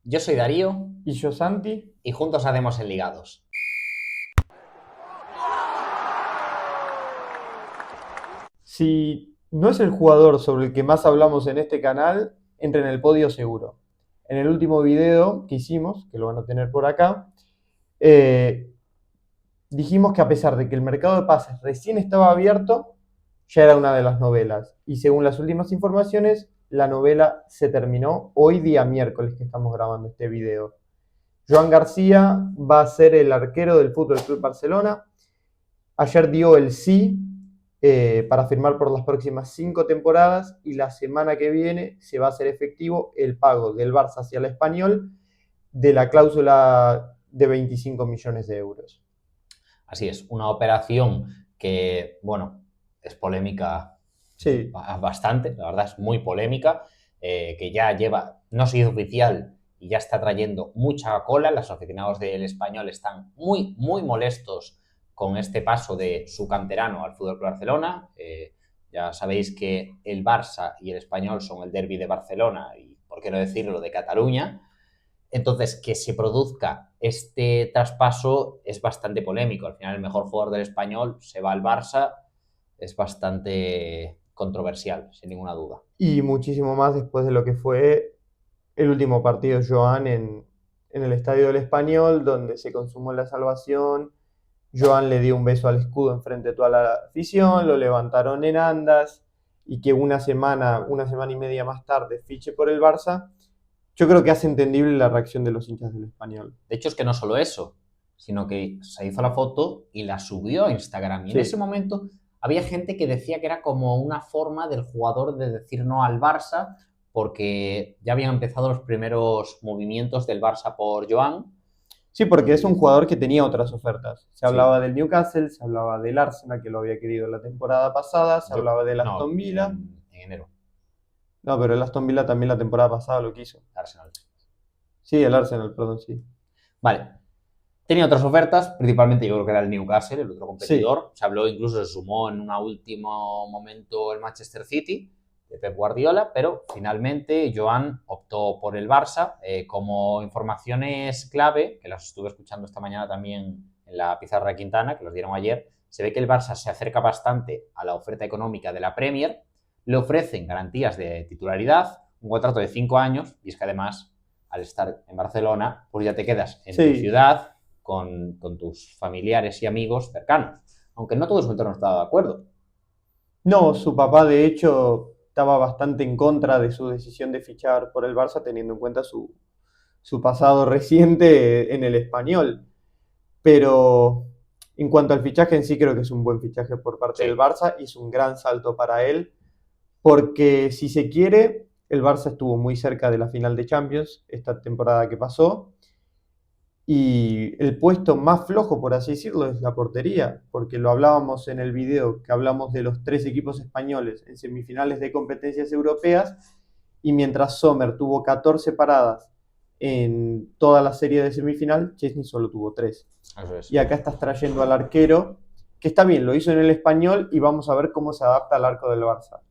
Yo soy Darío Y yo, Santi, y juntos hacemos Enligados. si no es el jugador sobre el que más hablamos en este canal, entra en el podio seguro. En el último video que hicimos, que lo van a tener por acá, eh, dijimos que a pesar de que el mercado de pases recién estaba abierto, ya era una de las novelas. Y según las últimas informaciones, la novela se terminó hoy día miércoles que estamos grabando este video. Joan García va a ser el arquero del Fútbol Club Barcelona. Ayer dio el sí para firmar por las próximas 5 temporadas y la semana que viene se va a hacer efectivo el pago del Barça hacia el Español de la cláusula de 25 millones de euros. Así es, una operación que, bueno, es polémica Sí, bastante, la verdad es muy polémica, que ya lleva, no ha sido oficial y ya está trayendo mucha cola. Los aficionados del Español están muy molestos con este paso de su canterano al FC Barcelona. Ya sabéis que el Barça y el Español son el derbi de Barcelona y, por qué no decirlo, de Cataluña. Entonces, que se produzca este traspaso es bastante polémico. Al final, el mejor jugador del Español se va al Barça, es bastante controversial, sin ninguna duda. y muchísimo más después de lo que fue el último partido de Joan en el Estadio del Español, donde se consumó la salvación. Joan le dio un beso al escudo enfrente de toda la afición, lo levantaron en andas y que una semana y media más tarde fiche por el Barça, yo creo que hace entendible la reacción de los hinchas del Español. De hecho, es que no solo eso, sino que se hizo la foto y la subió a Instagram. Y en ese Sí, momento había gente que decía que era como una forma del jugador de decir no al Barça, porque ya habían empezado los primeros movimientos del Barça por Joan. sí, porque es un jugador que tenía otras ofertas. Se Sí, hablaba del Newcastle, se hablaba del Arsenal, que lo había querido la temporada pasada, se yo, hablaba del Aston no, Villa. en enero, No, pero el Aston Villa también la temporada pasada lo quiso. Arsenal. Sí, el Arsenal, perdón, sí. Vale, tenía otras ofertas, principalmente yo creo que era el Newcastle, el otro Sí, competidor. Se habló, incluso se sumó en un último momento el Manchester City de Pep Guardiola, pero finalmente Joan optó por el Barça. Como informaciones clave, que las estuve escuchando esta mañana también en la pizarra de Quintana, que los dieron ayer, se ve que el Barça se acerca bastante a la oferta económica de la Premier, le ofrecen garantías de titularidad, un contrato de 5 años, y es que además al estar en Barcelona, pues ya te quedas en tu sí. ciudad con tus familiares y amigos cercanos. Aunque no todo su entorno estaba de acuerdo. No, su papá de hecho estaba bastante en contra de su decisión de fichar por el Barça, teniendo en cuenta su pasado reciente en el Español. Pero en cuanto al fichaje en sí, creo que es un buen fichaje por parte del Sí, Barça y es un gran salto para él, porque si se quiere, el Barça estuvo muy cerca de la final de Champions esta temporada que pasó. Y el puesto más flojo, por así decirlo, es la portería, porque lo hablábamos en el video que hablamos de los 3 equipos españoles en semifinales de competencias europeas, y mientras Sommer tuvo 14 paradas en toda la serie de semifinal, Chesney solo tuvo 3. eso es. Y acá estás trayendo al arquero, que está bien, lo hizo en el Español y vamos a ver cómo se adapta al arco del Barça,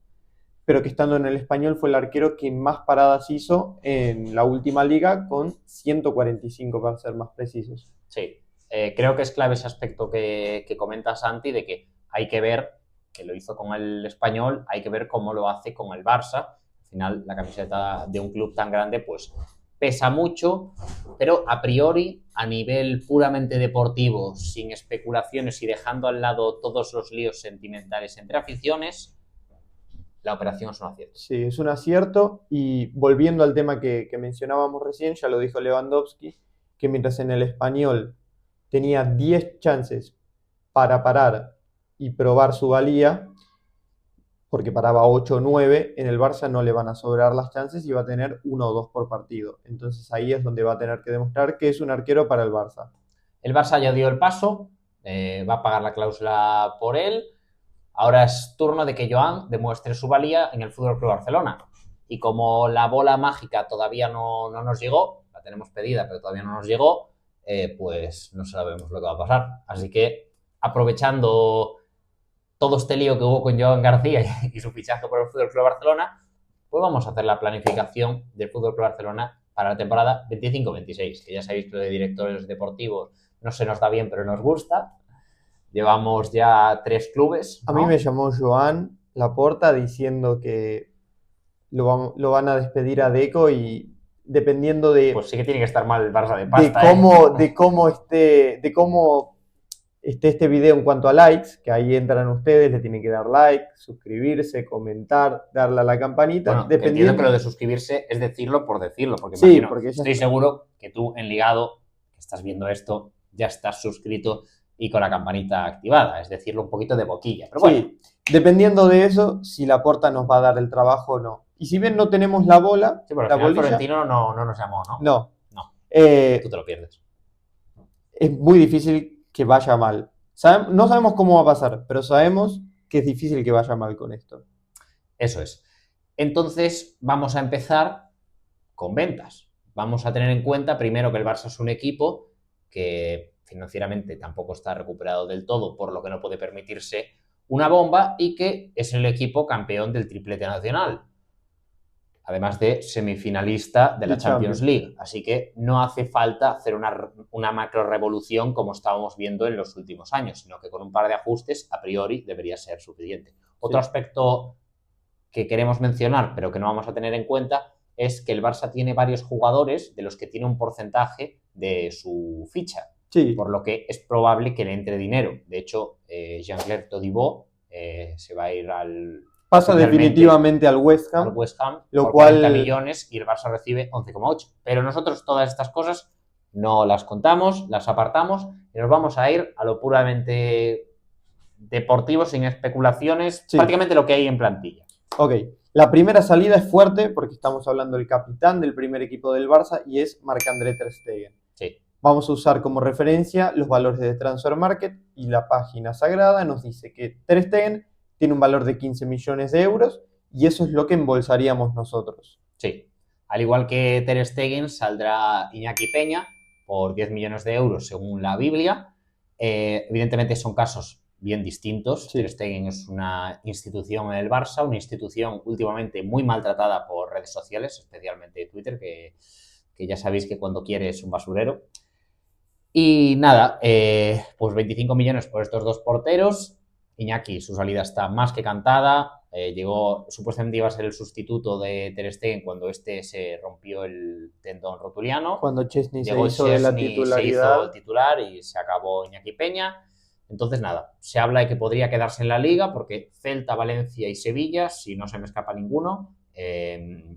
pero que estando en el Español fue el arquero que más paradas hizo en la última liga, con 145 para ser más precisos. Sí, creo que es clave ese aspecto que comenta Santi, de que hay que ver, que lo hizo con el Español, hay que ver cómo lo hace con el Barça. Al final, la camiseta de un club tan grande, pues pesa mucho, pero a priori, a nivel puramente deportivo, sin especulaciones y dejando al lado todos los líos sentimentales entre aficiones, la operación es un acierto. Sí, es un acierto. Y volviendo al tema que mencionábamos recién, ya lo dijo Lewandowski, que mientras en el Español tenía 10 chances para parar y probar su valía, porque paraba 8 o 9, en el Barça no le van a sobrar las chances y va a tener 1 o 2 por partido. Entonces ahí es donde va a tener que demostrar que es un arquero para el Barça. El Barça ya dio el paso, va a pagar la cláusula por él. Ahora es turno de que Joan demuestre su valía en el Fútbol Club Barcelona. Y como la bola mágica todavía no nos llegó, la tenemos pedida, pero todavía no nos llegó, pues no sabemos lo que va a pasar. Así que, aprovechando todo este lío que hubo con Joan García y su fichaje por el Fútbol Club Barcelona, pues vamos a hacer la planificación del Fútbol Club Barcelona para la temporada 25-26, que ya sabéis que lo de directores deportivos no se nos da bien, pero nos gusta. Llevamos ya 3 clubes, ¿no? A mí me llamó Joan Laporta diciendo que lo van a despedir a Deco y dependiendo Pues sí que tiene que estar mal el Barça de de pasta, cómo esté este video en cuanto a likes, que ahí entran ustedes, le tienen que dar like, suscribirse, comentar, darle a la campanita. Bueno, que entiendo que lo de suscribirse es decirlo, porque Sí, imagino, porque ya estoy está. seguro que tú en Ligado, que estás viendo esto, ya estás suscrito y con la campanita activada, es decirlo un poquito de boquilla. Pero bueno, Sí, dependiendo de eso, si Laporta nos va a dar el trabajo o no. Y si bien no tenemos la bola, sí, pero al la final bolilla, Florentino no nos llamó, ¿no? no. No, Eh, tú te lo pierdes. es muy difícil que vaya mal. No sabemos cómo va a pasar, pero sabemos que es difícil que vaya mal con esto. Eso es. Entonces, vamos a empezar con ventas. Vamos a tener en cuenta primero que el Barça es un equipo que financieramente tampoco está recuperado del todo, por lo que no puede permitirse una bomba, y que es el equipo campeón del triplete nacional, además de semifinalista de la Champions League. Así que no hace falta hacer una macro revolución como estábamos viendo en los últimos años, sino que con un par de ajustes a priori debería ser suficiente. Otro aspecto que queremos mencionar, pero que no vamos a tener en cuenta, es que el Barça tiene varios jugadores de los que tiene un porcentaje de su ficha, Sí. por lo que es probable que le entre dinero. De hecho, Jean-Claire Todibo se va a ir pasa definitivamente al West Ham, lo por cual 40 millones, y el Barça recibe 11,8. Pero nosotros todas estas cosas no las contamos, las apartamos y nos vamos a ir a lo puramente deportivo, sin especulaciones, prácticamente lo que hay en plantilla. Ok, la primera salida es fuerte porque estamos hablando del capitán del primer equipo del Barça y es Marc-André Ter Stegen. Sí. Vamos a usar como referencia los valores de Transfer Market y la página sagrada nos dice que Ter Stegen tiene un valor de 15 millones de euros y eso es lo que embolsaríamos nosotros. Sí, al igual que Ter Stegen saldrá Iñaki Peña por 10 millones de euros según la Biblia. Evidentemente son casos bien distintos. Sí. Ter Stegen es una institución en el Barça, una institución últimamente muy maltratada por redes sociales, especialmente Twitter, que ya sabéis que cuando quiere es un basurero. Y nada, pues 25 millones por estos dos porteros. Iñaki, su salida está más que cantada. Llegó, supuestamente iba a ser el sustituto de Ter Stegen cuando este se rompió el tendón rotuliano. Cuando Chesney se hizo de la titularidad. Se hizo el titular y se acabó Iñaki Peña. Entonces, nada, se habla de que podría quedarse en la Liga porque Celta, Valencia y Sevilla, si no se me escapa ninguno,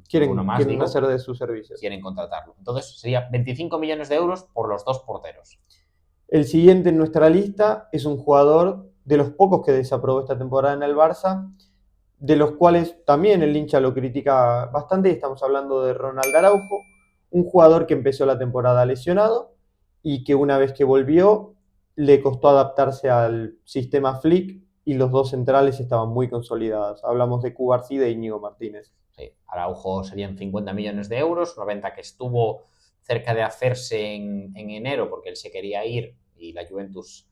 quieren hacer de sus servicios. Quieren contratarlo. Entonces, sería 25 millones de euros por los dos porteros. El siguiente en nuestra lista es un jugador de los pocos que desaprobó esta temporada en el Barça, de los cuales también el hincha lo critica bastante, y estamos hablando de Ronald Araujo, un jugador que empezó la temporada lesionado y que una vez que volvió le costó adaptarse al sistema Flick y los dos centrales estaban muy consolidados. Hablamos de Cubarsí y de Íñigo Martínez. Sí, Araujo serían 50 millones de euros, una venta que estuvo cerca de hacerse en enero porque él se quería ir y la Juventus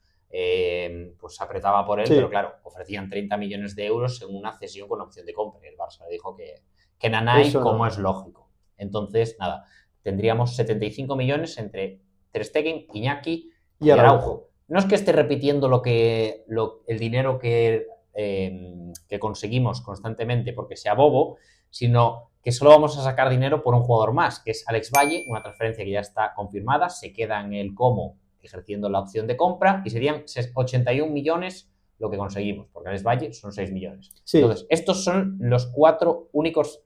pues apretaba por él, sí. Pero claro, ofrecían 30 millones de euros en una cesión con opción de compra. El Barça le dijo que nanay, eso como no. Es lógico. Entonces, nada, tendríamos 75 millones entre Ter Stegen, Iñaki y Araujo. No es que esté repitiendo el dinero que conseguimos constantemente porque sea bobo, sino que solo vamos a sacar dinero por un jugador más, que es Alex Valle, una transferencia que ya está confirmada, se queda en el Como ejerciendo la opción de compra y serían 81 millones lo que conseguimos, porque Alex Valle son 6 millones. Sí. Entonces, estos son los 4 únicos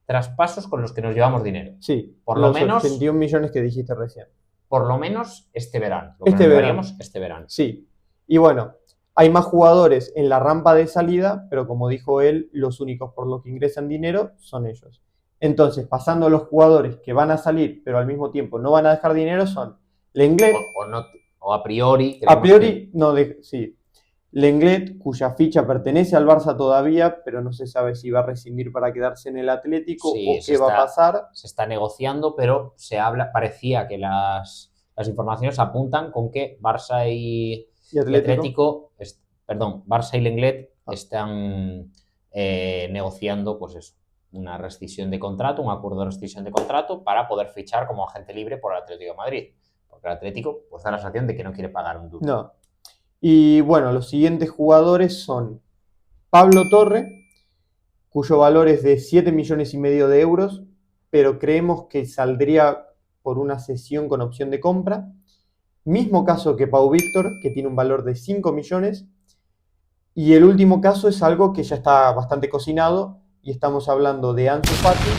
traspasos con los que nos llevamos dinero. Sí, por lo menos 81 millones que dijiste recién. Por lo menos este verano. Lo que nos llevaríamos este verano. Sí, y bueno, hay más jugadores en la rampa de salida, pero como dijo él, los únicos por los que ingresan dinero son ellos. Entonces, pasando a los jugadores que van a salir, pero al mismo tiempo no van a dejar dinero, son Lenglet. O a priori. A priori, no, sí. Lenglet, cuya ficha pertenece al Barça todavía, pero no se sabe si va a rescindir para quedarse en el Atlético, sí, o qué va a pasar. Se está negociando, pero parecía que las informaciones apuntan con que Barça y Atlético, Barça y Lenglet están negociando, pues eso, una rescisión de contrato, un acuerdo de rescisión de contrato para poder fichar como agente libre por el Atlético de Madrid. Porque el Atlético pues da la sensación de que no quiere pagar un duro. No. Y bueno, los siguientes jugadores son Pablo Torre, cuyo valor es de 7,5 millones de euros, pero creemos que saldría por una cesión con opción de compra. Mismo caso que Pau Víctor, que tiene un valor de 5 millones. Y el último caso es algo que ya está bastante cocinado, y estamos hablando de Ansu Fati,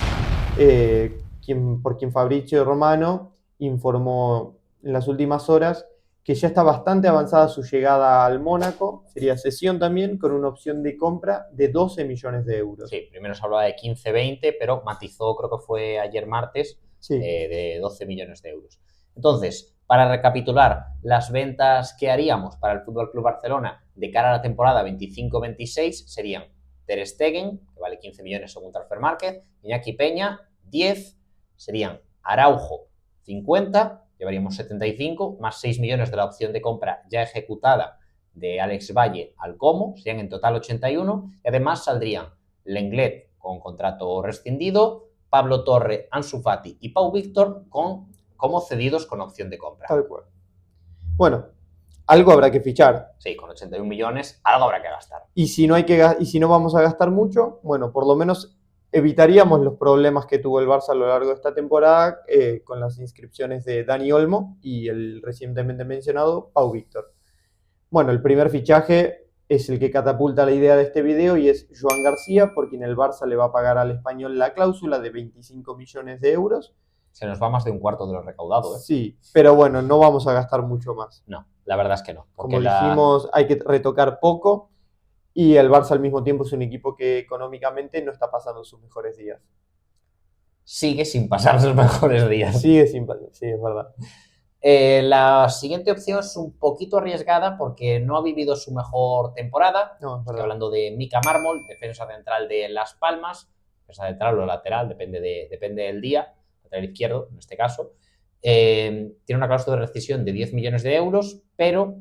por quien Fabrizio Romano informó en las últimas horas que ya está bastante avanzada su llegada al Mónaco. Sería cesión también con una opción de compra de 12 millones de euros. Sí, primero se hablaba de 15-20, pero matizó, creo que fue ayer martes, Sí. De 12 millones de euros. Entonces, para recapitular, las ventas que haríamos para el FC Barcelona de cara a la temporada 25-26 serían Ter Stegen, que vale 15 millones según Transfer Market, Iñaki Peña, 10, serían Araujo, 50, llevaríamos 75, más 6 millones de la opción de compra ya ejecutada de Alex Valle al Como, serían en total 81, y además saldrían Lenglet con contrato rescindido, Pablo Torre, Ansu Fati y Pau Víctor como cedidos con opción de compra. Tal cual. Bueno, algo habrá que fichar. Sí, con 81 millones algo habrá que gastar. Y si no vamos a gastar mucho, bueno, por lo menos evitaríamos los problemas que tuvo el Barça a lo largo de esta temporada con las inscripciones de Dani Olmo y el recientemente mencionado Pau Víctor. Bueno, el primer fichaje es el que catapulta la idea de este video y es Joan García, por quien el Barça le va a pagar al Español la cláusula de 25 millones de euros. Se nos va más de un cuarto de lo recaudado, ¿eh? Sí, pero bueno, no vamos a gastar mucho más. No, la verdad es que no. Como dijimos, hay que retocar poco, y el Barça al mismo tiempo es un equipo que económicamente no está pasando sus mejores días. Sigue sin pasar sus mejores días. Sigue sin pasar, sí, es verdad. La siguiente opción es un poquito arriesgada porque no ha vivido su mejor temporada. No, Estoy hablando de Mika Mármol, defensa central de Las Palmas, defensa central o lateral, depende del día, lateral izquierdo en este caso. Tiene una cláusula de rescisión de 10 millones de euros, pero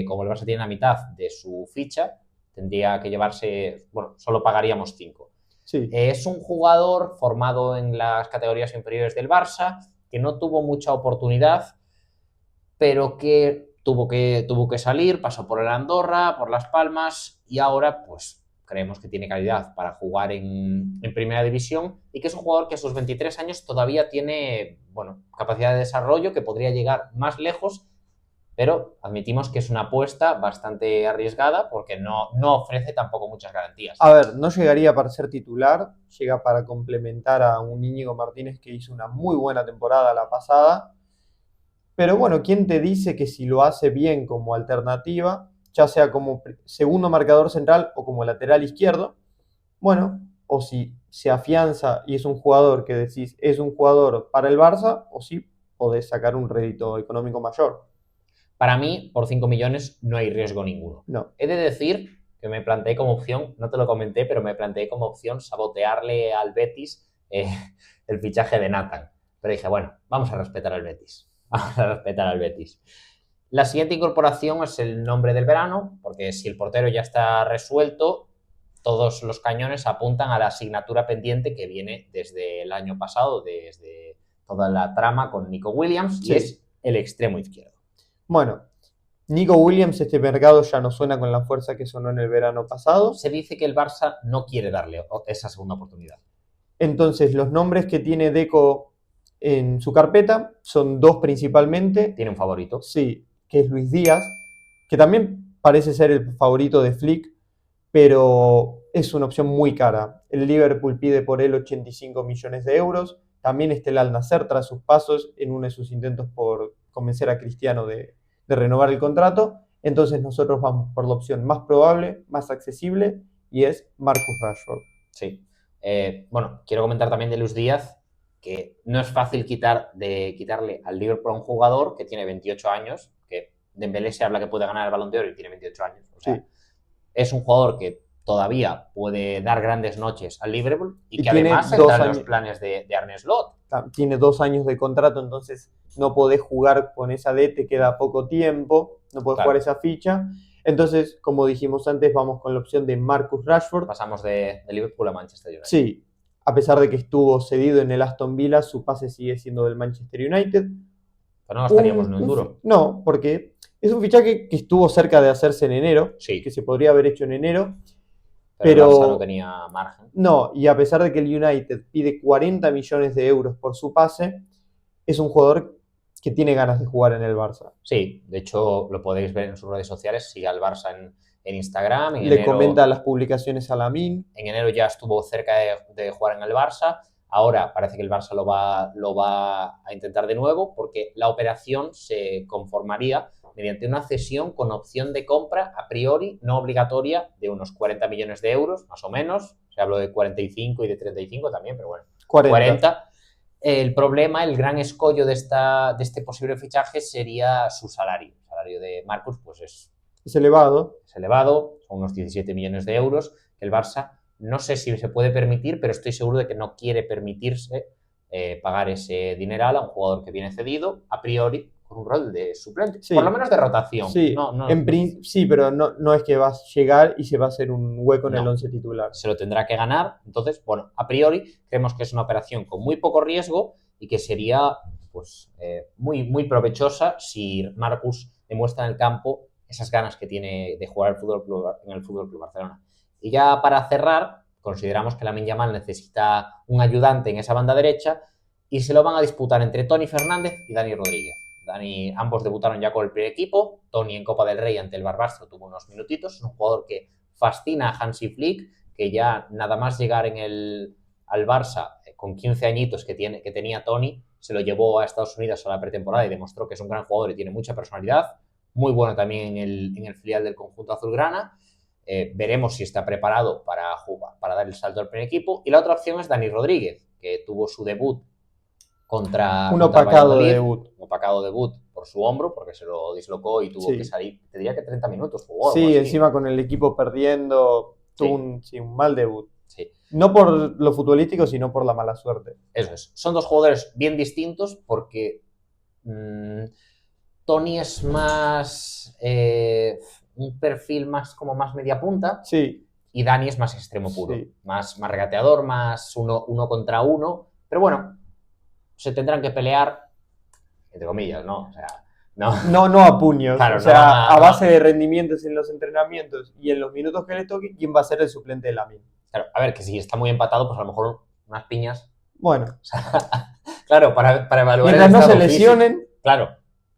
como el Barça tiene la mitad de su ficha, tendría que llevarse, bueno, solo pagaríamos 5. Sí. Es un jugador formado en las categorías inferiores del Barça, que no tuvo mucha oportunidad, pero que tuvo que salir, pasó por el Andorra, por Las Palmas, y ahora pues creemos que tiene calidad para jugar en primera división, y que es un jugador que a sus 23 años todavía tiene, bueno, capacidad de desarrollo, que podría llegar más lejos, pero admitimos que es una apuesta bastante arriesgada porque no ofrece tampoco muchas garantías. A ver, no llegaría para ser titular, llega para complementar a un Íñigo Martínez que hizo una muy buena temporada la pasada. Pero bueno, ¿quién te dice que si lo hace bien como alternativa, ya sea como segundo marcador central o como lateral izquierdo, bueno, o si se afianza y es un jugador que decís es un jugador para el Barça, o si podés sacar un rédito económico mayor? Para mí, por 5 millones no hay riesgo ninguno. No. He de decir que me planteé como opción, no te lo comenté, pero me planteé como opción sabotearle al Betis el fichaje de Nathan. Pero dije, bueno, vamos a respetar al Betis. Vamos a respetar al Betis. La siguiente incorporación es el nombre del verano, porque si el portero ya está resuelto, todos los cañones apuntan a la asignatura pendiente que viene desde el año pasado, desde toda la trama con Nico Williams, Sí. Y es el extremo izquierdo. Bueno, Nico Williams, este mercado ya no suena con la fuerza que sonó en el verano pasado. Se dice que el Barça no quiere darle esa segunda oportunidad. Entonces, los nombres que tiene Deco en su carpeta son dos principalmente. Tiene un favorito. Sí, que es Luis Díaz, que también parece ser el favorito de Flick, pero es una opción muy cara. El Liverpool pide por él 85 millones de euros. También está el Al Nassr tras sus pasos en uno de sus intentos por convencer a Cristiano de renovar el contrato. Entonces nosotros vamos por la opción más probable, más accesible, y es Marcus Rashford. Sí. Bueno, quiero comentar también de Luis Díaz, que no es fácil quitarle al Liverpool a un jugador que tiene 28 años, que Dembélé se habla que puede ganar el Balón de Oro y tiene 28 años. O sea, Sí. Es un jugador que todavía puede dar grandes noches al Liverpool y que tiene además 2 está en los años. planes de Arne Slot. Tiene 2 años de contrato, entonces no podés jugar con esa D, te queda poco tiempo, no podés Claro. jugar esa ficha. Entonces, como dijimos antes, vamos con la opción de Marcus Rashford. Pasamos de Liverpool a Manchester United. Sí, A pesar de que estuvo cedido en el Aston Villa, su pase sigue siendo del Manchester United. Pero no gastaríamos ni un duro. No, porque es un fichaje que estuvo cerca de hacerse en enero, Sí. que se podría haber hecho en enero. Pero el Barça no tenía margen. No, y a pesar de que el United pide 40 millones de euros por su pase, es un jugador que tiene ganas de jugar en el Barça. Sí, de hecho lo podéis ver en sus redes sociales, sigue al Barça en Instagram. Le comenta las publicaciones a Lamine. En enero ya estuvo cerca de jugar en el Barça. Ahora parece que el Barça lo va a intentar de nuevo porque la operación se conformaría mediante una cesión con opción de compra a priori no obligatoria de unos 40 millones de euros, más o menos. Se habló de 45 y de 35 también, pero bueno, 40. El problema, el gran escollo de este posible fichaje sería su salario. El salario de Marcus pues es elevado. Es elevado, son unos 17 millones de euros que el Barça no sé si se puede permitir, pero estoy seguro de que no quiere permitirse pagar ese dineral a un jugador que viene cedido a priori con un rol de suplente, sí. Por lo menos de rotación. Sí, sí, pero no es que va a llegar y se va a hacer un hueco en el 11 titular. Se lo tendrá que ganar. Entonces, bueno, a priori creemos que es una operación con muy poco riesgo y que sería pues, muy, muy provechosa si Marcus demuestra en el campo esas ganas que tiene de jugar en el Fútbol Club Barcelona. Y ya para cerrar, consideramos que Lamine Yamal necesita un ayudante en esa banda derecha y se lo van a disputar entre Toni Fernández y Dani Rodríguez. Ambos debutaron ya con el primer equipo. Toni en Copa del Rey ante el Barbastro tuvo unos minutitos. Es un jugador que fascina a Hansi Flick, que ya nada más llegar al Barça con 15 añitos que tenía Toni, se lo llevó a Estados Unidos a la pretemporada y demostró que es un gran jugador y tiene mucha personalidad. Muy bueno también en el filial del conjunto azulgrana. Veremos si está preparado para dar el salto al primer equipo. Y la otra opción es Dani Rodríguez, que tuvo su debut contra opacado debut. Un opacado debut por su hombro, porque se lo dislocó y tuvo que salir, te diría que 30 minutos jugó. Sí, encima con el equipo perdiendo, tuvo un mal debut. Sí. No por lo futbolístico, sino por la mala suerte. Eso es. Son dos jugadores bien distintos porque Toni es más un perfil más media punta. Sí. Y Dani es más extremo puro. Sí. Más regateador, más uno contra uno. Pero bueno, se tendrán que pelear, entre comillas, ¿no? O sea, no a puños. Claro, o sea, a base de rendimientos en los entrenamientos y en los minutos que le toque, ¿quién va a ser el suplente de Lamine? Claro, a ver, que si está muy empatado, pues a lo mejor unas piñas. Bueno. O sea, claro, para evaluar mientras no se lesionen. Físico.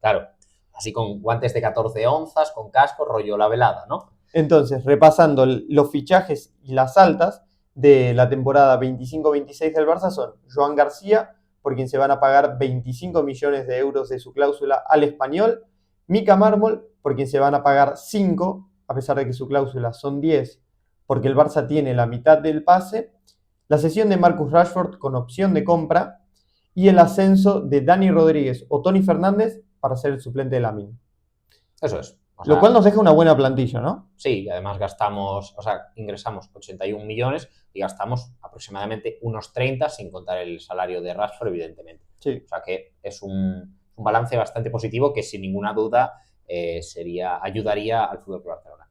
Claro. Así con guantes de 14 onzas, con casco, rollo la velada, ¿no? Entonces, repasando los fichajes y las altas de la temporada 25-26 del Barça son Joan García, por quien se van a pagar 25 millones de euros de su cláusula al Español, Mika Mármol, por quien se van a pagar 5, a pesar de que su cláusula son 10, porque el Barça tiene la mitad del pase, la cesión de Marcus Rashford con opción de compra y el ascenso de Dani Rodríguez o Toni Fernández para ser el suplente de Lamine. Eso es. Lo cual nos deja una buena plantilla, ¿no? Sí, y además ingresamos 81 millones y gastamos aproximadamente unos 30 sin contar el salario de Rashford, evidentemente. Sí. O sea que es un balance bastante positivo que sin ninguna duda ayudaría al Fútbol Club Barcelona.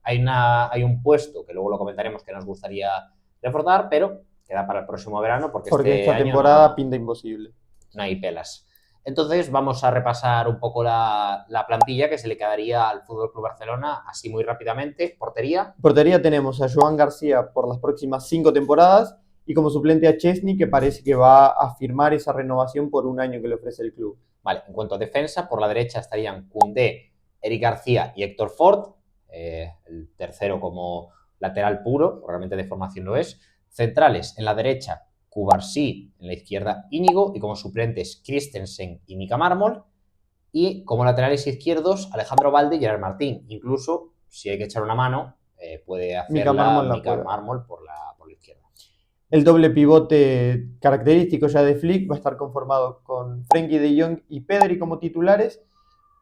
Hay un puesto que luego lo comentaremos que nos gustaría reforzar, pero queda para el próximo verano porque esta temporada pinta imposible. No hay pelas. Entonces vamos a repasar un poco la plantilla que se le quedaría al Fútbol Club Barcelona así muy rápidamente. Portería. Portería tenemos a Joan García por las próximas 5 temporadas y como suplente a Chesney, que parece que va a firmar esa renovación por un año que le ofrece el club. Vale, en cuanto a defensa, por la derecha estarían Koundé, Eric García y Héctor Ford, el tercero como lateral puro, realmente de formación lo es. Centrales, en la derecha, Cubarsí, en la izquierda Íñigo, y como suplentes Christensen y Mika Mármol, y como laterales izquierdos Alejandro Balde y Gerard Martín. Incluso, si hay que echar una mano, puede hacerla Mika Mármol por la izquierda. El doble pivote característico ya de Flick va a estar conformado con Frenkie de Jong y Pedri como titulares,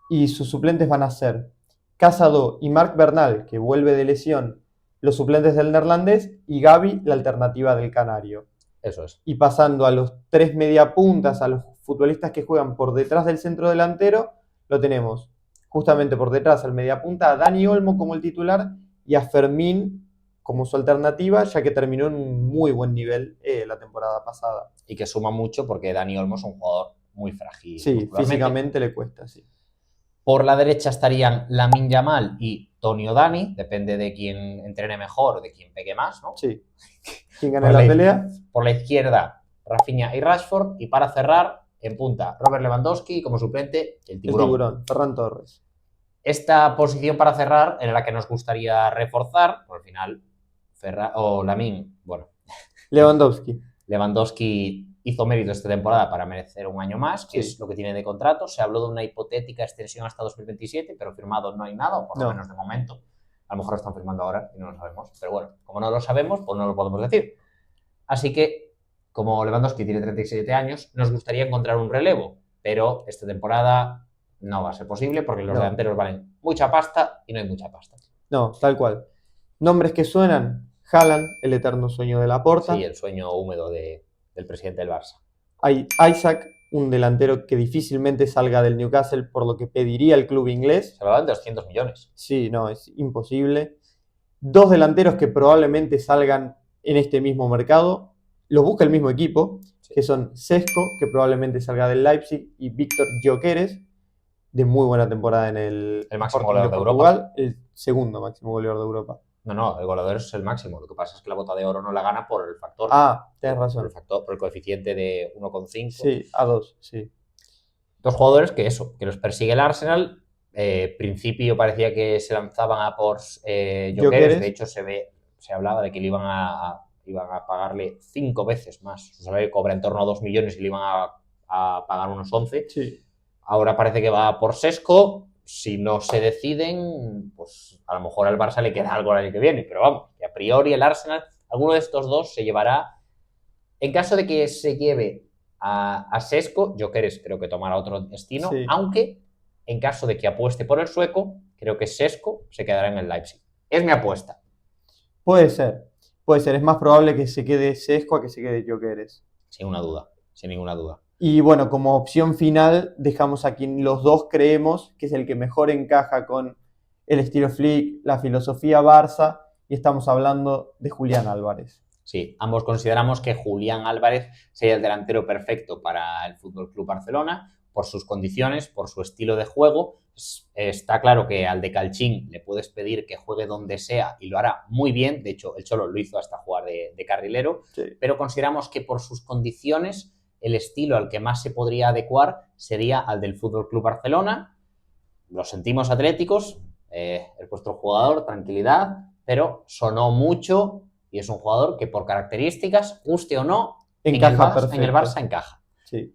y sus suplentes van a ser Casado y Marc Bernal, que vuelve de lesión, los suplentes del neerlandés, y Gavi, la alternativa del canario. Eso es. Y pasando a los 3 mediapuntas, a los futbolistas que juegan por detrás del centro delantero, lo tenemos justamente por detrás al mediapunta a Dani Olmo como el titular y a Fermín como su alternativa, ya que terminó en un muy buen nivel la temporada pasada. Y que suma mucho porque Dani Olmo es un jugador muy frágil. Sí, físicamente le cuesta, sí. Por la derecha estarían Lamine Yamal y Tonio Dani, depende de quién entrene mejor o de quién pegue más, ¿no? Sí. ¿Quién gana la pelea? Por la izquierda, Rafinha y Rashford, y para cerrar, en punta, Robert Lewandowski y como suplente, el tiburón. Ferran Torres. Esta posición para cerrar era la que nos gustaría reforzar, por el final, Lamine, bueno. Lewandowski hizo mérito esta temporada para merecer un año más, que es lo que tiene de contrato. Se habló de una hipotética extensión hasta 2027, pero firmado no hay nada, o por lo menos de momento. A lo mejor lo están firmando ahora y no lo sabemos. Pero bueno, como no lo sabemos, pues no lo podemos decir. Así que, como Lewandowski tiene 37 años, nos gustaría encontrar un relevo, pero esta temporada no va a ser posible porque los delanteros valen mucha pasta y no hay mucha pasta. No, tal cual. Nombres que suenan: Haaland, el eterno sueño de Laporta. Sí, el sueño húmedo del presidente del Barça. Hay Isaac, un delantero que difícilmente salga del Newcastle, por lo que pediría el club inglés. Se hablaban de 200 millones. Sí, no, es imposible. 2 delanteros que probablemente salgan en este mismo mercado. Los busca el mismo equipo, que son Sesco, que probablemente salga del Leipzig, y Víctor Gyökeres, de muy buena temporada en el máximo goleador de Europa. El segundo máximo goleador de Europa. No, el goleador es el máximo. Lo que pasa es que la bota de oro no la gana por el factor. Tienes razón. Por el coeficiente de 1,5. Sí, a 2, sí. 2 jugadores que los persigue el Arsenal. Principio parecía que se lanzaban a por Gyökeres. De hecho, se hablaba de que le iban a pagarle 5 veces más. Su salario cobra en torno a 2 millones y le iban a pagar unos 11. Sí. Ahora parece que va por Sesco. Si no se deciden, pues a lo mejor al Barça le queda algo el año que viene. Pero vamos, que a priori el Arsenal, alguno de estos dos se llevará. En caso de que se lleve a Sesco, Gyökeres creo que tomará otro destino. Sí. Aunque en caso de que apueste por el sueco, creo que Sesco se quedará en el Leipzig. Es mi apuesta. Puede ser. Es más probable que se quede Sesco a que se quede Gyökeres. Sin ninguna duda. Y bueno, como opción final, dejamos a quien los dos creemos que es el que mejor encaja con el estilo Flick, la filosofía Barça, y estamos hablando de Julián Álvarez. Sí, ambos consideramos que Julián Álvarez sería el delantero perfecto para el FC Barcelona, por sus condiciones, por su estilo de juego. Está claro que al de Calchín le puedes pedir que juegue donde sea y lo hará muy bien. De hecho, el Cholo lo hizo hasta jugar de carrilero. Sí. Pero consideramos que por sus condiciones, el estilo al que más se podría adecuar sería al del FC Barcelona. Lo sentimos atléticos, es vuestro jugador, tranquilidad, pero sonó mucho y es un jugador que por características, guste o no, encaja en el Barça encaja. Sí.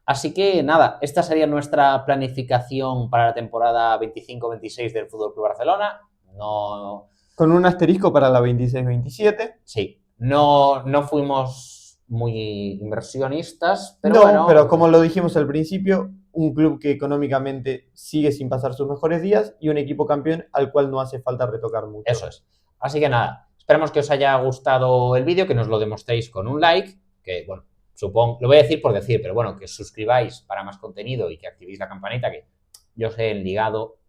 Así que nada, esta sería nuestra planificación para la temporada 25-26 del FC Barcelona. No... Con un asterisco para la 26-27. Sí, no fuimos muy inversionistas, pero no, bueno. Pero como lo dijimos al principio, un club que económicamente sigue sin pasar sus mejores días y un equipo campeón al cual no hace falta retocar mucho. Eso es. Así que nada, esperamos que os haya gustado el vídeo, que nos lo demostréis con un like, que bueno, supongo, lo voy a decir por decir, pero bueno, que os suscribáis para más contenido y que activéis la campanita, que yo sé, el ligado,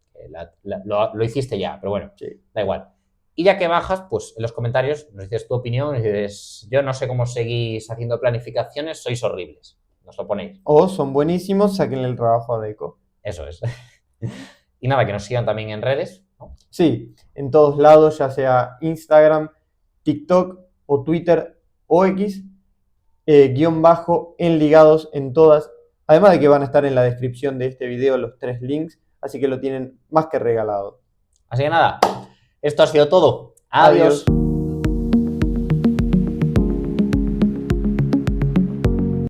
lo hiciste ya, pero bueno, sí. Da igual. Y ya que bajas, pues en los comentarios nos dices tu opinión, nos dices, yo no sé cómo seguís haciendo planificaciones, sois horribles. Nos lo ponéis. O son buenísimos, sáquenle el trabajo a Deco. Eso es. Y nada, que nos sigan también en redes, ¿no? Sí, en todos lados, ya sea Instagram, TikTok o Twitter o X, _enligados en todas. Además de que van a estar en la descripción de este video los 3 links, así que lo tienen más que regalado. Así que nada, esto ha sido todo. Adiós.